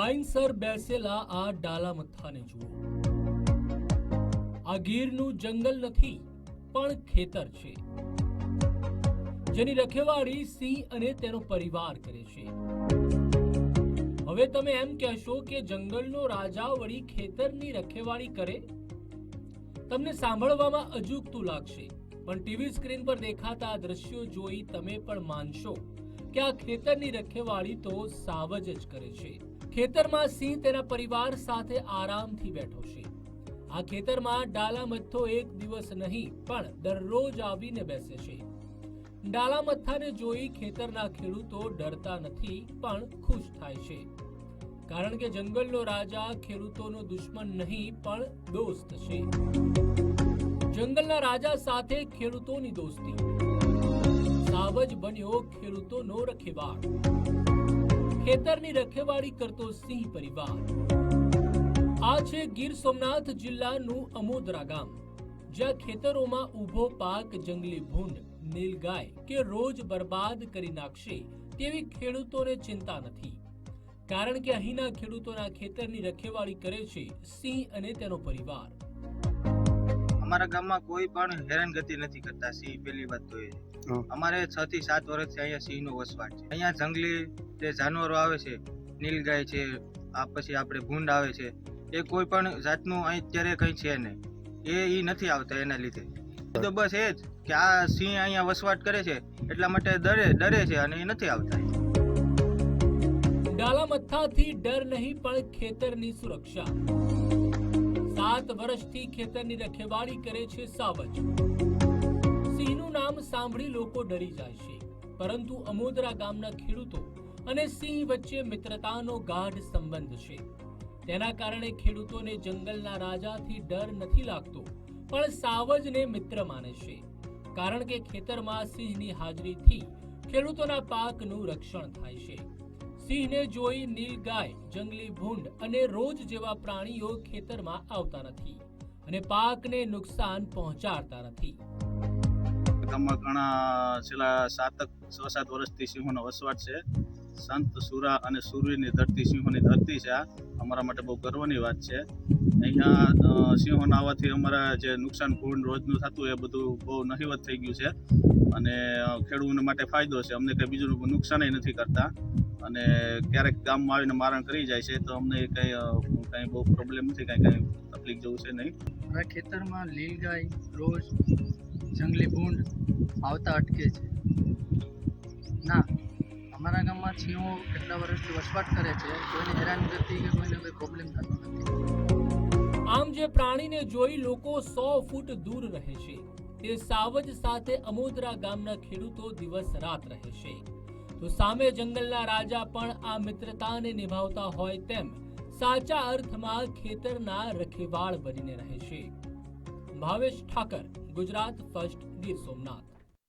લાઇનસર બેસેલા આ ડાલામથ્થાને જુઓ। આ ગીરનું જંગલ નથી પણ ખેતર છે, જેની રખેવાળી સિંહ અને તેનો પરિવાર કરે છે। હવે તમે એમ કહેશો કે જંગલનો રાજા વળી ખેતરની રખેવાળી કરે? તમને સાંભળવામાં અજુગતું લાગશે, પણ ટીવી સ્ક્રીન પર દેખાતા આ દ્રશ્યો જોઈ તમે પણ માનશો કે આ ખેતરની રખેવાળી તો સાવજ જ કરે છે। ખેતરમાં સિંહ તેના પરિવાર સાથે આરામથી બેઠો છે। આ ખેતરમાં ડાલામથ્થો એક દિવસ નહીં પણ દરરોજ આવીને બેસે છે। ડાલામથ્થાને જોઈ ખેતરના ખેડૂતો ડરતા નથી પણ ખુશ થાય છે, કારણ કે જંગલનો રાજા ખેડૂતોનો દુશ્મન નહીં પણ દોસ્ત છે। જંગલના રાજા સાથે ખેડૂતોની દોસ્તી, સાવજ બન્યો ખેડૂતોનો રખેવાળ। ખેતરની રખેવાળી કરતો સિંહ પરિવાર। આ છે ગીર સોમનાથ જિલ્લાનું અમોદરા ગામ, જ્યાં ખેતરોમાં ઊભો પાક જંગલી ભૂંડ, નીલગાય કે રોજ બરબાદ કરી નાખશે તેવી ખેડૂતોને ચિંતા નથી, કારણ કે અહીંના ખેડૂતોના ખેતરની રખેવાળી કરે છે સિંહ અને તેનો પરિવાર। અમારા ગામમાં કોઈ પણ હેરાનગતિ નથી કરતા સિંહ। પહેલી વાત તો એ અમારે 6 થી 7 વર્ષથી અહીંયા સિંહનો વસવાટ છે। અહીંયા જંગલી જે જાનવરો આવે છે, નીલગાય છે, આ પછી આપણે ભૂંડ આવે છે, એ કોઈ પણ જાતનું અહીં અત્યારે કંઈ છે નહીં, એ નથી આવતા। એના લીધે તો બસ એ જ કે આ સિંહ અહીંયા વસવાટ કરે છે એટલા માટે ડરે છે અને એ નથી આવતા। ડાલામથ્થાથી ડર નહીં પણ ખેતરની સુરક્ષા। 7 વર્ષથી ખેતરની રખેવાળી કરે છે સાવજ। સિંહનું નામ સાંભળી લોકો ડરી જાય છે, પરંતુ અમોદરા ગામના ખેડૂતો અને સિંહ વચ્ચે મિત્રતાનો ગાઢ સંબંધ છે। તેના કારણે ખેડૂતોને જંગલના રાજાથી ડર નથી લાગતો, પણ સાવજને મિત્ર માને છે, કારણ કે ખેતરમાં સિંહની હાજરીથી ખેડૂતોના પાકનું રક્ષણ થાય છે। સિંહને જોઈ નીલગાય, જંગલી ભૂંડ અને રોજ જેવા પ્રાણીઓ ખેતરમાં આવતા નથી અને પાકને નુકસાન પહોંચાડતા નથી। ગામમાં ઘણા છેલ્લા 6-7 વર્ષથી સિંહોનો વસવાટ છે। સંત સુરા અને સુરવીરની ધરતી, સિંહોની ધરતી છે। આ અમારા માટે બહુ ગર્વની વાત છે। અહીંયા સિંહોના આવવાથી અમારા જે નુકસાન ભૂંડ રોજનું થતું એ બધું બહુ નહિવત થઈ ગયું છે અને ખેડૂતોને માટે ફાયદો છે। અમને કંઈ બીજું નુકસાન નથી કરતા અને ક્યારેક ગામમાં આવીને મારણ કરી જાય છે, તો અમને કંઈ બહુ પ્રોબ્લેમ નથી, કંઈ તકલીફ જેવું છે નહીં। અમારા ખેતરમાં લીલગાય, રોજ, જંગલી ભૂંડ આવતા અટકે છે ના। અમારા ગામમાં સિંહો કેટલા વર્ષથી વસવાટ કરે છે, કોઈને હેરાનગતિ કે કોઈને કોઈ પ્રોબ્લેમ થતો નથી। આમ જે પ્રાણીને જોઈ લોકો 100 ફૂટ દૂર રહે છે, તે સાવજ સાથે અમોદરા ગામના ખેડૂતો દિવસ રાત રહે છે। તો સામે જંગલના રાજા પણ આ મિત્રતાને નિભાવતા હોય તેમ સાચા અર્થમાં ખેતરના રખેવાળ બનીને રહે છે। ભાવેશ ઠાકર, ગુજરાત ફર્સ્ટ, ગીર સોમનાથ।